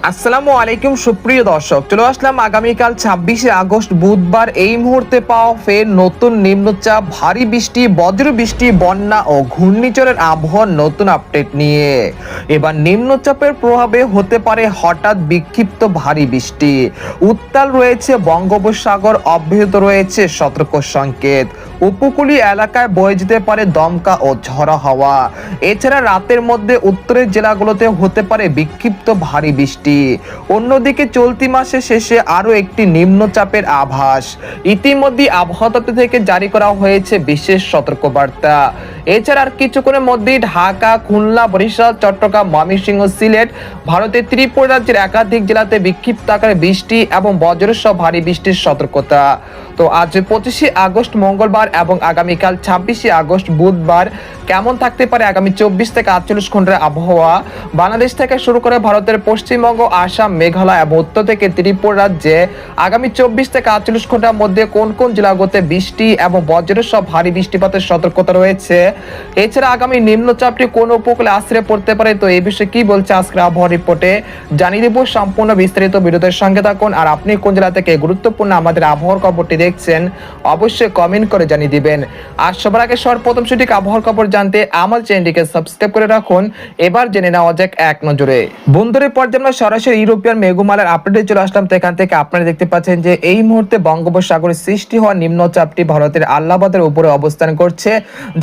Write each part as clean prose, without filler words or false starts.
আসসালামু আলাইকুম সুপ্রিয় দর্শক, চলে আসলাম আগামীকাল 26শে আগস্ট বুধবার এই মুহূর্তে পাওয়া ফের নতুন নিম্নচাপ, ভারী বৃষ্টি, বজ্র বৃষ্টি, বন্যা ও ঘূর্ণিঝড়ের আবহাওয়ার নতুন আপডেট নিয়ে। এবার নিম্নচাপের প্রভাবে হতে পারে হঠাৎ বিক্ষিপ্ত ভারী বৃষ্টি, উত্তাল রয়েছে বঙ্গোপসাগর, অব্যাহত রয়েছে সতর্ক সংকেত, উপকূলীয় এলাকায় বয়ে যেতে পারে দমকা ও ঝড়ো হাওয়া। এছাড়া রাতের মধ্যে উত্তরের জেলাগুলোতে হতে পারে বিক্ষিপ্ত ভারী বৃষ্টি। অন্যদিকে চলতি মাসের শেষে আরো একটি নিম্নচাপের আভাস ইতিমধ্যে আবহাওয়া দপ্তর থেকে জারি করা হয়েছে বিশেষ সতর্কবার্তা। এছাড়া আর কিছুক্ষণের মধ্যেই ঢাকা, খুলনা, বরিশাল, চট্টগ্রাম, ময়মনসিংহ, সিলেট, ভারতের ত্রিপুরা রাজ্যের একাধিক জেলাতে বিক্ষিপ্ত আকারে বৃষ্টি এবং বজ্রসহ ভারী বৃষ্টির সতর্কতা। তো আজ 25শে আগস্ট মঙ্গলবার এবং আগামীকাল 26শে আগস্ট বুধবার কেমন থাকতে পারে আগামী 24 থেকে 48 ঘন্টার আবহাওয়া বাংলাদেশ থেকে শুরু করে ভারতের পশ্চিমবঙ্গ, আসাম, মেঘালয় এবং উত্তর থেকে ত্রিপুরা রাজ্যে আগামী 24 থেকে 48 ঘন্টার মধ্যে কোন কোন জেলাগুলোতে বৃষ্টি এবং বজ্রসহ ভারী বৃষ্টিপাতের সতর্কতা রয়েছে। এছাড়া আগামী নিম্নচাপটি কোন উপকূলে আশ্রয় পড়তে পারে, তো এই বিষয়ে কি বলছে আজকের আবহাওয়া রিপোর্টে জানিয়ে দেব। সম্পূর্ণ বিস্তারিত ভিডিওর সঙ্গে থাকুন। আর আপনি কোন জেলা থেকে গুরুত্বপূর্ণ আমাদের আবহাওয়ার খবরটি দেখছেন অবশ্যই কমেন্ট করে জানিয়ে দিবেন। আর সবার আগে সর্বপ্রথম সঠিক আবহাওয়ার খবর জানতে আমার চ্যানেলটিকে সাবস্ক্রাইব করে রাখুন। এবার জেনে নেওয়া যাক এক নজরে। বন্ধুদের পর্যায়ে আমরা সরাসরি ইউরোপিয়ান মেঘমালার আপডেটে চলে আসলাম। তো এখান থেকে আপনারা দেখতে পাচ্ছেন যে এই মুহূর্তে বঙ্গোপসাগরে সৃষ্টি হওয়া নিম্নচাপটি ভারতের আহ্লাবাদের উপরে অবস্থান করছে,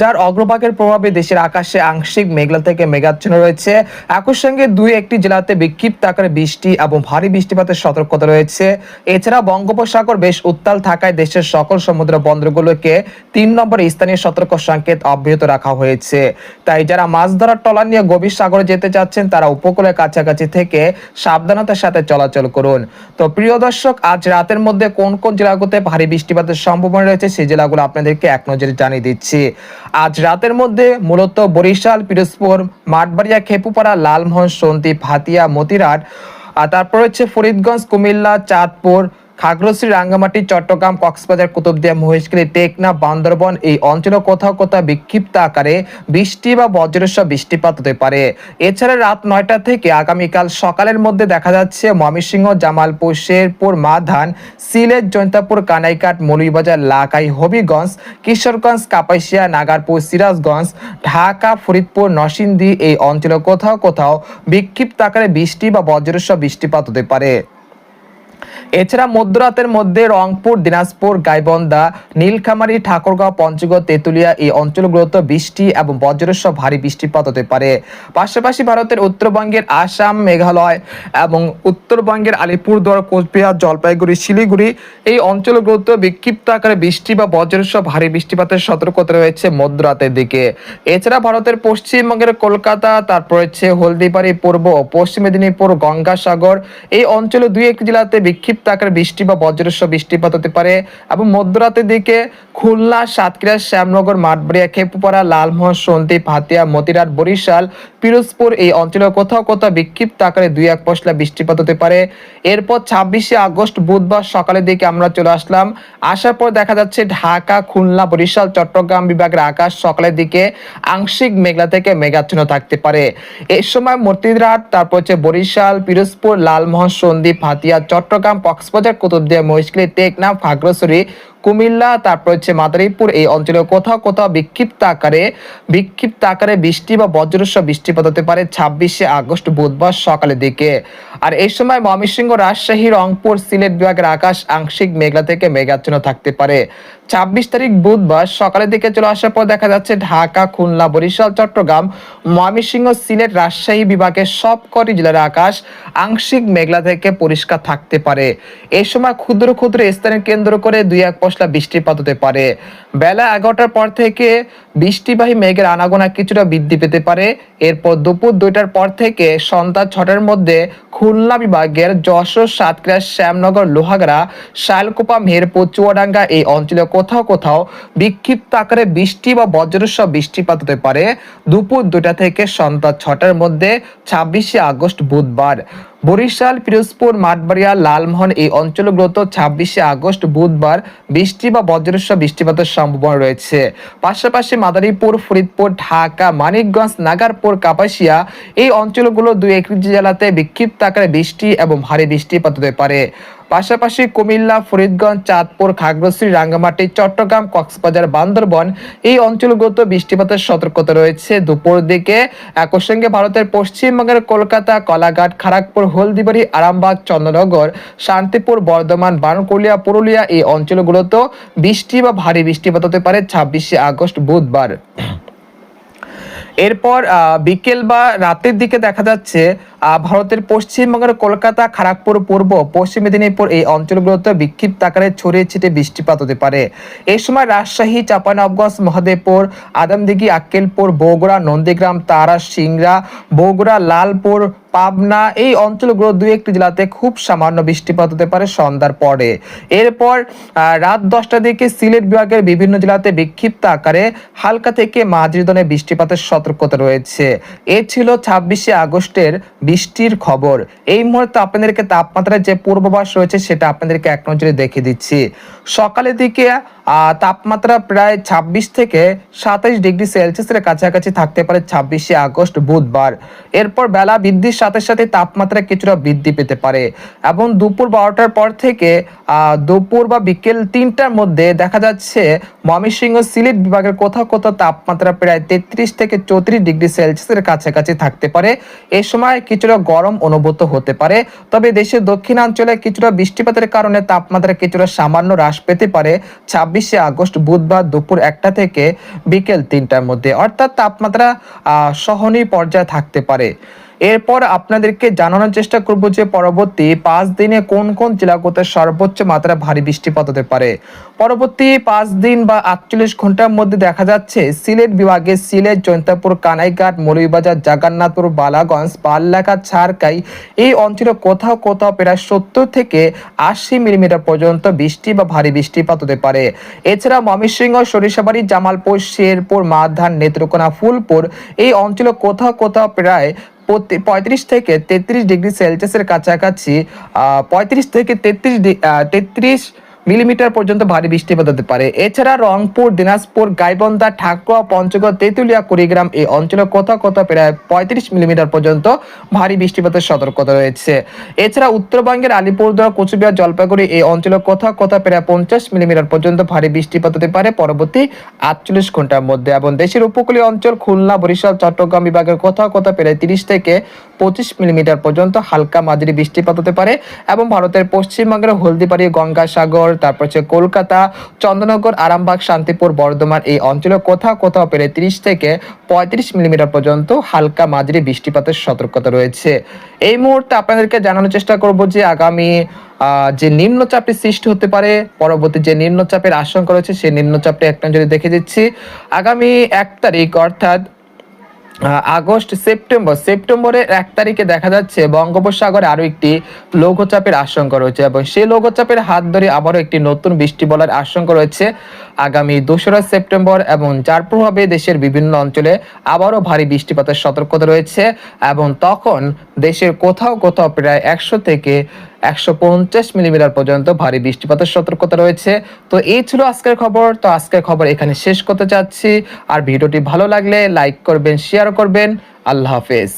যার অগ্রভাগের প্রভাবে দেশের আকাশে আংশিক মেঘলা থেকে মেঘাচ্ছন্ন রয়েছে। একই সঙ্গে দুই একটি জেলাতে বিক্ষিপ্ত আকারে বৃষ্টি এবং ভারী বৃষ্টিপাতের সতর্কতা রয়েছে। এছাড়া বঙ্গোপসাগর বেশ উত্তাল থাকায় দেশের সকল সমুদ্র বন্দরগুলোকে 3 নম্বর স্থানীয় সতর্ক সংকেত অব্যাহত রাখা হয়েছে। তাই যারা মাছ ধরার ট্রলার নিয়ে গভীর সাগরে যেতে চাচ্ছেন তারা উপকূলের কাছাকাছি থেকে সাবধানতার সাথে চলাচল করুন। তো প্রিয় দর্শক, আজ রাতের মধ্যে কোন কোন জেলাগুলোতে ভারী বৃষ্টিপাতের সম্ভাবনা রয়েছে সেই জেলাগুলো আপনাদেরকে এক নজরে জানিয়ে দিচ্ছি। আজ রাতের মধ্যে মূলত বরিশাল, পিরোজপুর, মাঠবাড়িয়া, খেপুপাড়া, লালমোহন, সন্দ্বীপ, হাতিয়া, মতিরাট, আর তারপর হচ্ছে ফরিদগঞ্জ, কুমিল্লা, চাঁদপুর, খাগড়াছড়ি, রাঙ্গামাটি, চট্টগ্রাম, কক্সবাজার, কুতুবদিয়া, মহেশখালী, টেকনাফ, বান্দরবান এই অঞ্চলে কোথাও কোথাও বিক্ষিপ্ত আকারে বৃষ্টি বা বজ্রসহ বৃষ্টিপাত হতে পারে। এছাড়া রাত 9টা থেকে আগামীকাল সকালের মধ্যে দেখা যাচ্ছে ময়মনসিংহ, জামালপুর, শেরপুর, মাধান, সিলেট, জৈন্তাপুর, কানাইঘাট, মৌলভীবাজার, লাখাই, হবিগঞ্জ, কিশোরগঞ্জ, কাপাসিয়া, নাগারপুর, সিরাজগঞ্জ, ঢাকা, ফরিদপুর, নরসিংদী এই অঞ্চলে কোথাও কোথাও বিক্ষিপ্ত আকারে বৃষ্টি বা বজ্রসহ বৃষ্টিপাত হতে পারে। এছাড়া মধ্যরাতের মধ্যে রংপুর, দিনাজপুর, গাইবান্ধা, নীলফামারী, ঠাকুরগাঁও, পঞ্চগড়, তেঁতুলিয়া এই অঞ্চলগুলোতে বৃষ্টি এবং বজ্রসহ ভারী বৃষ্টিপাত হতে পারে। পাশাপাশি ভারতের উত্তরবঙ্গের আসাম, মেঘালয় এবং উত্তরবঙ্গের আলিপুরদুয়ার, কোচবিহার, জলপাইগুড়ি, শিলিগুড়ি এই অঞ্চলগুলোতে বিক্ষিপ্ত আকারে বৃষ্টি বা বজ্রসহ ভারী বৃষ্টিপাতের সতর্কতা রয়েছে মধ্যরাতের দিকে। এছাড়া ভারতের পশ্চিমবঙ্গের কলকাতা, তারপর হচ্ছে হলদিবাড়ি, পূর্ব ও পশ্চিম মেদিনীপুর, গঙ্গাসাগর এই অঞ্চলে দুই একটি জেলাতে বিক্ষিপ্ত আকারে বৃষ্টি বা বজ্রসহ বৃষ্টিপাত হতে পারে। এবং মধ্যরাতের দিকে খুলনা, সাতক্ষীরা, শ্যামনগর, মাঠবাড়িয়া, খেপুপাড়া, লালমোহন, সন্দ্বীপ, হাতিয়া, মতিরাট, বরিশাল, পিরোজপুর এই অঞ্চলে কোথাও কোথাও বিক্ষিপ্ত আকারে 2-1 পশলা বৃষ্টিপাত হতে পারে। এরপর 26শে আগস্ট বুধবার সকালের দিকে আমরা চলে আসলাম। আসার পর দেখা যাচ্ছে ঢাকা, খুলনা, বরিশাল, চট্টগ্রাম বিভাগের আকাশ সকালের দিকে আংশিক মেঘলা থেকে মেঘাচ্ছন্ন থাকতে পারে। এই সময় মতিরাট, তারপর হচ্ছে বরিশাল, পিরোজপুর, লালমোহন, সন্দ্বীপ, হাতিয়া, চট্টগ্রাম, কক্সবাজার, কুতুবদিয়া, মহেশখালী, টেকনাফ, খাগড়াছড়ি, কুমিল্লা, তারপর হচ্ছে মাদারীপুর এই অঞ্চলে কোথাও কোথাও বিক্ষিপ্ত আকারে বৃষ্টি বা বজ্রসহ বৃষ্টিপাত হতে পারে 26শে আগস্ট বুধবার সকালের দিকে। আর এই সময় ময়মনসিংহ, রাজশাহী, রংপুর, সিলেট বিভাগের আকাশ আংশিক মেঘলা থেকে মেঘাচ্ছন্ন থাকতে পারে। 26 তারিখ বুধবার সকালের দিকে চলে আসার পর দেখা যাচ্ছে ঢাকা, খুলনা, বরিশাল, চট্টগ্রাম, ময়মনসিংহ, সিলেট, রাজশাহী বিভাগের সবকটি জেলার আকাশ আংশিক মেঘলা থেকে পরিষ্কার থাকতে পারে। এই সময় ক্ষুদ্র ক্ষুদ্র স্থানের কেন্দ্র করে 2-1 পশলা বৃষ্টিপাত হতে পারে। বেলা 11টার পর থেকে বৃষ্টিবাহী মেঘের আনাগোনা কিছুটা বৃদ্ধি পেতে পারে। এরপর দুপুর 2টার পর থেকে সন্ধ্যা 6টার মধ্যে খুলনা বিভাগের যশোর, সাতক্ষীরা, শ্যামনগর, লোহাগাড়া, শালকুপা, মেহেরপুর, চুয়াডাঙ্গা এই অঞ্চলে কোথাও কোথাও বিক্ষিপ্ত আকারে বৃষ্টি বা বজ্রসহ বৃষ্টিপাত হতে পারে দুপুর 2টা থেকে সন্ধ্যা 6টার মধ্যে 26শে আগস্ট বুধবার। বরিশাল, পিরোজপুর, মাঠবাড়িয়া, লালমোহন এই অঞ্চলগুলোতে 26শে আগস্ট বুধবার বৃষ্টি বা বজ্রসহ বৃষ্টিপাতের সম্ভাবনা রয়েছে। পাশাপাশি মাদারীপুর, ফরিদপুর, ঢাকা, মানিকগঞ্জ, নাগারপুর, কাপাসিয়া এই অঞ্চলগুলো 2-1 জেলাতে বিক্ষিপ্ত আকারে বৃষ্টি এবং ভারী বৃষ্টিপাত হতে পারে। পাশাপাশি কুমিল্লা, ফরিদগঞ্জ, চাঁদপুর, খাগড়াছড়ি, রাঙ্গামাটি, চট্টগ্রাম, কক্সবাজার, বান্দরবন এই অঞ্চলগুলোতে বৃষ্টিপাতের সতর্কতা রয়েছে দুপুর দিকে। একই সঙ্গে ভারতের পশ্চিমবঙ্গের কলকাতা, কলাঘাট, খড়গপুর, হলদিবাড়ি, আরামবাগ, চন্দ্রনগর, শান্তিপুর, বর্ধমান, বানকুলিয়া, পুরুলিয়া এই অঞ্চলগুলোতেও বৃষ্টি বা ভারী বৃষ্টিপাত হতে পারে 26শে আগস্ট বুধবার। এরপর বিকেল বা রাতের দিকে দেখা যাচ্ছে ভারতের পশ্চিমবঙ্গের কলকাতা, খড়গপুর, পূর্ব পশ্চিম মেদিনীপুর এই অঞ্চলগুলোতে বিক্ষিপ্ত আকারে ছড়িয়ে ছিটিয়ে বৃষ্টিপাত হতে পারে। এই সময় রাজশাহী, চাঁপাইনবাবগঞ্জ, মহদেবপুর, আদমদিঘি, আক্কেলপুর, বগুড়া, নন্দীগ্রাম, তারা, সিংড়া, বগুড়া, লালপুর, পাবনা এই অঞ্চলগুলো 2-1 জেলাতে খুব সামান্য বৃষ্টিপাত হতে পারে সন্ধ্যার পরে। এরপর রাত 10টার দিকে সিলেট বিভাগের বিভিন্ন জেলাতে বিক্ষিপ্ত আকারে হালকা থেকে মাঝারি ধরনের বৃষ্টিপাতের সতর্কতা রয়েছে। এ ছিল 26শে আগস্টের বৃষ্টির খবর। এই মুহূর্তে আপনাদেরকে তাপমাত্রার যে পূর্বাভাস রয়েছে সেটা আপনাদেরকে এক নজরে দেখে দিচ্ছি। সকালের দিকে তাপমাত্রা প্রায় 26 থেকে 27 ডিগ্রি সেলসিয়াসের কাছাকাছি থাকতে পারে 26শে আগস্ট বুধবার। এরপর বেলা বৃদ্ধির সাথে সাথে তাপমাত্রা কিছুটা বৃদ্ধি পেতে পারে এবং দুপুর 12টার পর থেকে দুপুর বা বিকেল 3টার মধ্যে দেখা যাচ্ছে ময়মনসিংহ, সিলেট বিভাগের কোথাও কোথাও তাপমাত্রা প্রায় 33 থেকে 34 ডিগ্রি সেলসিয়াসের কাছাকাছি থাকতে পারে। এই সময় কিছুটা গরম অনুভূত হতে পারে। তবে দেশের দক্ষিণাঞ্চলে কিছুটা বৃষ্টিপাতের কারণে তাপমাত্রা কিছুটা সামান্য হ্রাস পেতে পারে 26শে আগস্ট বুধবার দুপুর 1টা থেকে বিকেল 3টার মধ্যে, অর্থাৎ তাপমাত্রা সহনীয় পর্যায়ে থাকতে পারে। এরপর আপনাদেরকে জানানোর চেষ্টা করব যে পরবর্তী 5 দিনে কোন কোন জেলাগুলোতে সর্বোচ্চ মাত্রা ভারী বৃষ্টিপাত হতে পারে। পরবর্তী 5 দিন বা 48 ঘন্টার মধ্যে দেখা যাচ্ছে সিলেট বিভাগে সিলেট, জৈন্তাপুর, কানাইঘাট, মৌলভীবাজার, জগন্নাথপুর, বালাগঞ্জ, পাললাখা, ছারকাই এই অঞ্চলে কোথাও কোথাও প্রায় 70 থেকে 80 মিলিমিটার পর্যন্ত বৃষ্টি বা ভারী বৃষ্টিপাত হতে পারে। এছাড়া ময়মনসিংহ, সরিষাবাড়ি, জামালপুর, শেরপুর, মাধান, নেত্রকোনা, ফুলপুর এই অঞ্চলে কোথাও কোথাও প্রায় 35 থেকে 33 ডিগ্রি সেলসিয়াসের কাছাকাছি 35 থেকে 33 মিলিমিটার পর্যন্ত ভারী বৃষ্টিপাত হতে পারে। এছাড়া রংপুর, দিনাজপুর, গাইবান্ধা, ঠাকুয়া, পঞ্চগড়, তেঁতুলিয়া, কুড়িগ্রাম এই অঞ্চলে কোথাও কোথাও প্রায় 35 মিলিমিটার পর্যন্ত ভারী বৃষ্টিপাতের সতর্কতা রয়েছে। এছাড়া উত্তরবঙ্গের আলিপুরদুয়ার, কোচবিহার, জলপাইগুড়ি এই অঞ্চলে কোথাও কোথাও প্রায় 50 মিলিমিটার পর্যন্ত ভারী বৃষ্টিপাত হতে পারে পরবর্তী 48 ঘন্টার মধ্যে। এবং দেশের উপকূলীয় অঞ্চল খুলনা, বরিশাল, চট্টগ্রাম বিভাগের কোথাও কোথাও প্রায় 30 থেকে 25 মিলিমিটার পর্যন্ত হালকা মাঝারি বৃষ্টিপাত হতে পারে। এবং ভারতের পশ্চিমবঙ্গের হলদিবাড়ি, গঙ্গাসাগর, তারপর হচ্ছে কলকাতা, চন্দ্রনগর, আরামবাগ, শান্তিপুর, বর্ধমান এই অঞ্চলে কোথাও কোথাও প্রায় 30 থেকে 35 মিলিমিটার পর্যন্ত হালকা মাঝারি বৃষ্টিপাতের সতর্কতা রয়েছে। এই মুহূর্তে আপনাদেরকে জানানোর চেষ্টা করব যে আগামী যে নিম্নচাপটি সৃষ্টি হতে পারে, পরবর্তী যে নিম্নচাপের আশঙ্কা রয়েছে সেই নিম্নচাপটি এক নজরে দেখে দিচ্ছি। আগামী 1 তারিখ অর্থাৎ সেপ্টেম্বরের 1 তারিখে দেখা যাচ্ছে বঙ্গোপসাগরে আরো একটি লঘুচাপের আশঙ্কা রয়েছে এবং সেই লঘুচাপের হাত ধরে আবারও একটি নতুন বৃষ্টি বলার আশঙ্কা রয়েছে আগামী 2রা সেপ্টেম্বর, এবং যার প্রভাবে দেশের বিভিন্ন অঞ্চলে আবারও ভারী বৃষ্টিপাতের সতর্কতা রয়েছে এবং তখন দেশের কোথাও কোথাও প্রায় 100 থেকে 150 মিলিমিটার পর্যন্ত ভারী বৃষ্টিপাতের সতর্কতা রয়েছে। তো এই ছিল আজকের খবর। তো আজকের খবর এখানে শেষ করতে চাচ্ছি। আর ভিডিওটি ভালো লাগলে লাইক করবেন, শেয়ার করবেন। আল্লাহ হাফেজ।